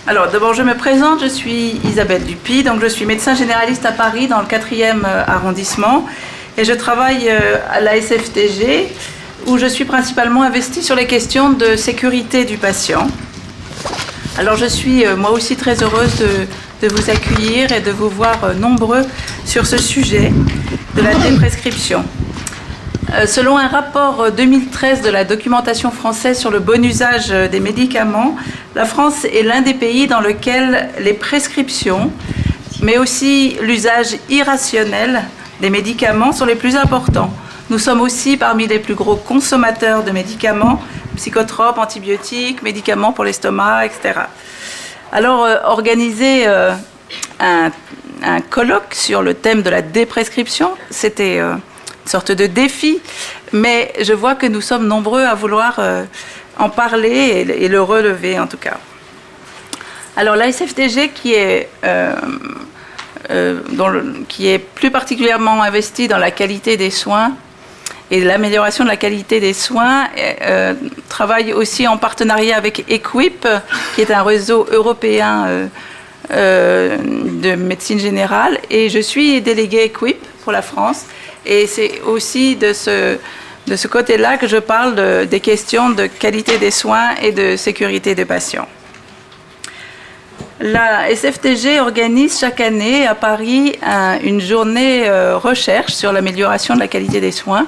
Alors d'abord je me présente, je suis Isabelle Dupuy, donc je suis médecin généraliste à Paris dans le 4e arrondissement et je travaille à la SFTG où je suis principalement investie sur les questions de sécurité du patient. Alors je suis moi aussi très heureuse de vous accueillir et de vous voir nombreux sur ce sujet de la déprescription. Selon un rapport 2013 de la documentation française sur le bon usage des médicaments, la France est l'un des pays dans lequel les prescriptions, mais aussi l'usage irrationnel des médicaments sont les plus importants. Nous sommes aussi parmi les plus gros consommateurs de médicaments, psychotropes, antibiotiques, médicaments pour l'estomac, etc. Alors, organiser un colloque sur le thème de la déprescription, c'était sorte de défi, mais je vois que nous sommes nombreux à vouloir en parler et le relever en tout cas. Alors la SFTG qui est plus particulièrement investie dans la qualité des soins et l'amélioration de la qualité des soins, travaille aussi en partenariat avec EQUIP, qui est un réseau européen de médecine générale, et je suis déléguée EQUIP pour la France. Et c'est aussi de ce côté-là que je parle des questions de qualité des soins et de sécurité des patients. La SFTG organise chaque année à Paris une journée recherche sur l'amélioration de la qualité des soins.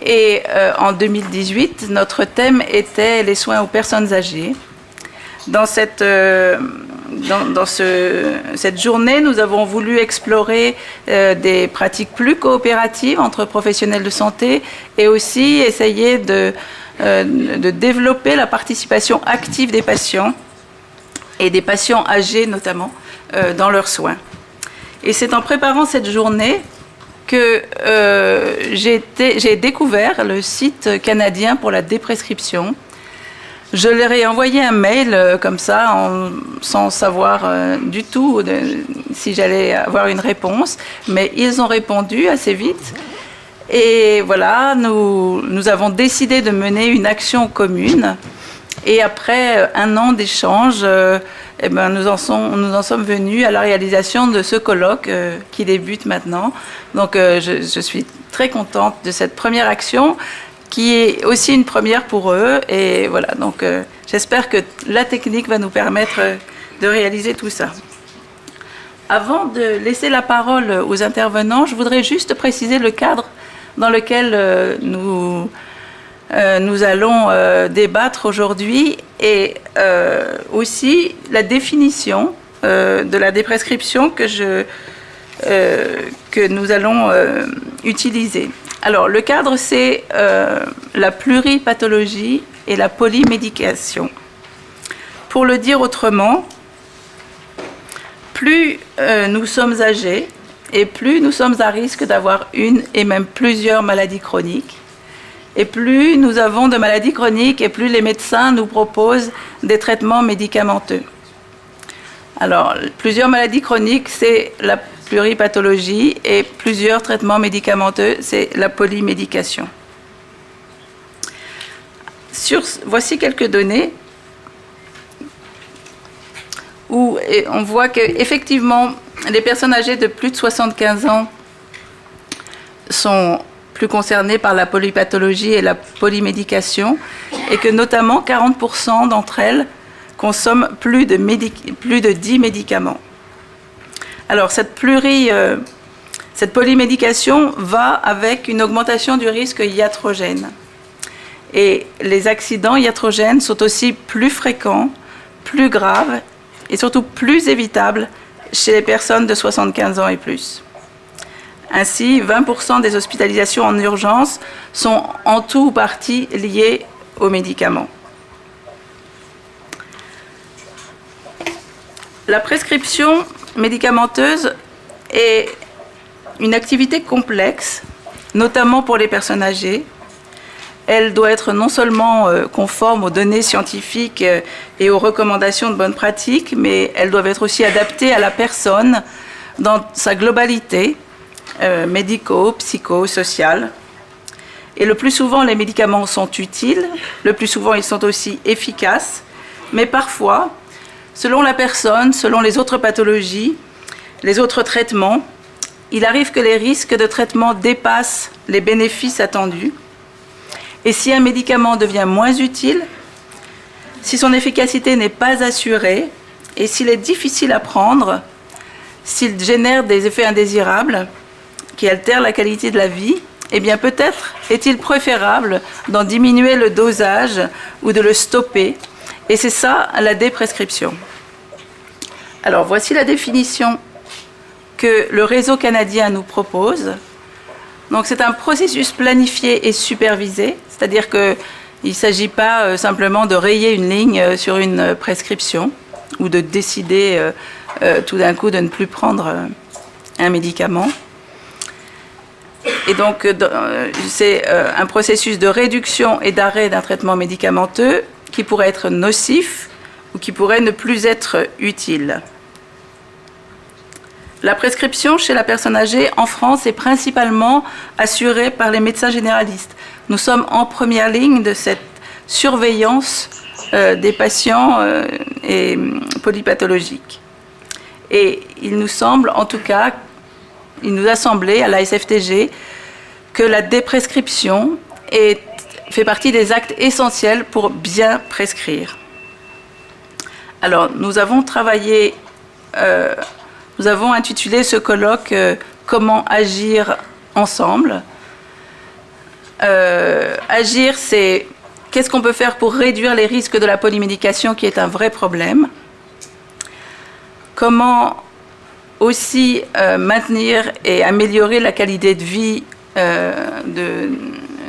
Et en 2018, notre thème était les soins aux personnes âgées. Dans cette journée, nous avons voulu explorer des pratiques plus coopératives entre professionnels de santé et aussi essayer de développer la participation active des patients et des patients âgés notamment dans leurs soins. Et c'est en préparant cette journée que j'ai découvert le site canadien pour la déprescription. Je leur ai envoyé un mail comme ça, sans savoir du tout si j'allais avoir une réponse, mais ils ont répondu assez vite. Et voilà, nous avons décidé de mener une action commune. Et après un an d'échanges, nous en sommes venus à la réalisation de ce colloque qui débute maintenant. Donc je suis très contente de cette première action, qui est aussi une première pour eux. Et voilà, donc j'espère que la technique va nous permettre de réaliser tout ça. Avant de laisser la parole aux intervenants, je voudrais juste préciser le cadre dans lequel nous allons débattre aujourd'hui et aussi la définition de la déprescription que nous allons utiliser. Alors, le cadre, c'est la pluripathologie et la polymédication. Pour le dire autrement, plus nous sommes âgés et plus nous sommes à risque d'avoir une et même plusieurs maladies chroniques. Et plus nous avons de maladies chroniques et plus les médecins nous proposent des traitements médicamenteux. Alors, plusieurs maladies chroniques, c'est la pluripathologie et plusieurs traitements médicamenteux, c'est la polymédication. Voici quelques données où on voit qu'effectivement, les personnes âgées de plus de 75 ans sont plus concernées par la polypathologie et la polymédication et que notamment 40% d'entre elles consomment plus de 10 médicaments. Alors cette polymédication va avec une augmentation du risque iatrogène. Et les accidents iatrogènes sont aussi plus fréquents, plus graves et surtout plus évitables chez les personnes de 75 ans et plus. Ainsi, 20% des hospitalisations en urgence sont en tout ou partie liées aux médicaments. La prescription médicamenteuse est une activité complexe, notamment pour les personnes âgées. Elle doit être non seulement conforme aux données scientifiques et aux recommandations de bonnes pratiques, mais elles doivent être aussi adaptées à la personne dans sa globalité, médico, psycho, sociale. Et le plus souvent, les médicaments sont utiles, le plus souvent, ils sont aussi efficaces, mais parfois, selon la personne, selon les autres pathologies, les autres traitements, il arrive que les risques de traitement dépassent les bénéfices attendus. Et si un médicament devient moins utile, si son efficacité n'est pas assurée, et s'il est difficile à prendre, s'il génère des effets indésirables qui altèrent la qualité de la vie, eh bien peut-être est-il préférable d'en diminuer le dosage ou de le stopper. Et c'est ça la déprescription. Alors voici la définition que le réseau canadien nous propose. Donc c'est un processus planifié et supervisé, c'est-à-dire qu'il ne s'agit pas simplement de rayer une ligne sur une prescription ou de décider tout d'un coup de ne plus prendre un médicament. Et donc c'est un processus de réduction et d'arrêt d'un traitement médicamenteux qui pourrait être nocif ou qui pourrait ne plus être utile. La prescription chez la personne âgée en France est principalement assurée par les médecins généralistes. Nous sommes en première ligne de cette surveillance des patients et polypathologiques. Et il nous semble, en tout cas, il nous a semblé à la SFTG que la déprescription fait partie des actes essentiels pour bien prescrire. Alors, nous avons travaillé... Nous avons intitulé ce colloque « Comment agir ensemble ». Agir, c'est qu'est-ce qu'on peut faire pour réduire les risques de la polymédication, qui est un vrai problème. Comment aussi maintenir et améliorer la qualité de vie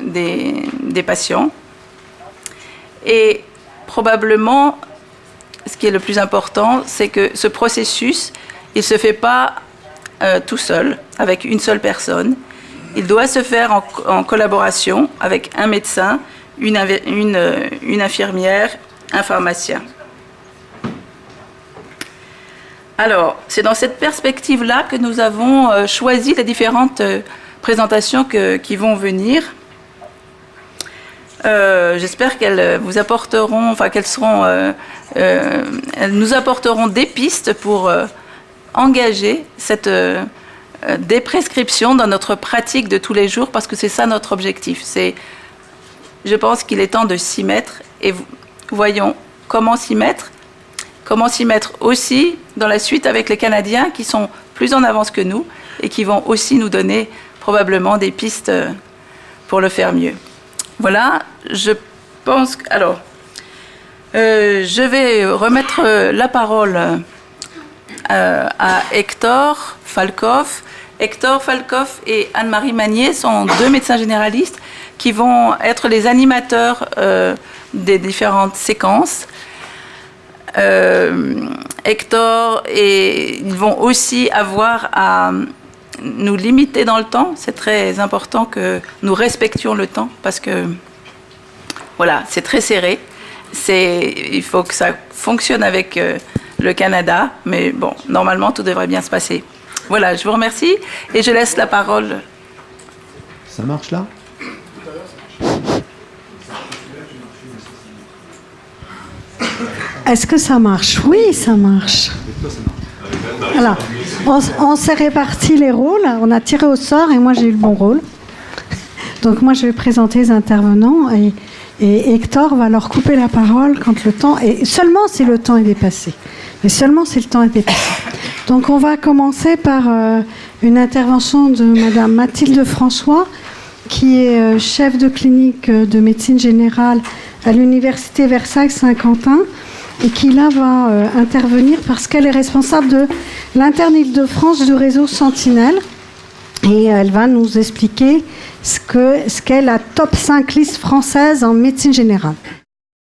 des patients. Et probablement, ce qui est le plus important, c'est que ce processus, il ne se fait pas tout seul, avec une seule personne. Il doit se faire en collaboration avec un médecin, une infirmière, un pharmacien. Alors, c'est dans cette perspective-là que nous avons choisi les différentes présentations qui vont venir. J'espère qu'elles vous apporteront, elles nous apporteront des pistes pour engager cette déprescription dans notre pratique de tous les jours, parce que c'est ça notre objectif. Je pense qu'il est temps de s'y mettre, et voyons comment s'y mettre. Comment s'y mettre aussi dans la suite avec les Canadiens qui sont plus en avance que nous et qui vont aussi nous donner probablement des pistes pour le faire mieux. Voilà, je pense... Alors, je vais remettre la parole à Hector Falcoff. Hector Falcoff et Anne-Marie Magnier sont deux médecins généralistes qui vont être les animateurs des différentes séquences. Hector et ils vont aussi avoir à nous limiter dans le temps. C'est très important que nous respections le temps parce que voilà, c'est très serré. Il faut que ça fonctionne avec le Canada, mais bon, normalement tout devrait bien se passer. Voilà, je vous remercie et je laisse la parole. Ça marche là ? Est-ce que ça marche ? Oui, ça marche. Alors, on s'est réparti les rôles, on a tiré au sort et moi j'ai eu le bon rôle. Donc moi je vais présenter les intervenants et Hector va leur couper la parole quand le temps est... Seulement si le temps est dépassé. Mais seulement si le temps est dépassé. Donc on va commencer par une intervention de Madame Mathilde François, qui est chef de clinique de médecine générale à l'université Versailles-Saint-Quentin, et qui là va intervenir parce qu'elle est responsable de l'interne Île-de-France du réseau Sentinelle, et elle va nous expliquer ce qu'est la top 5 liste française en médecine générale.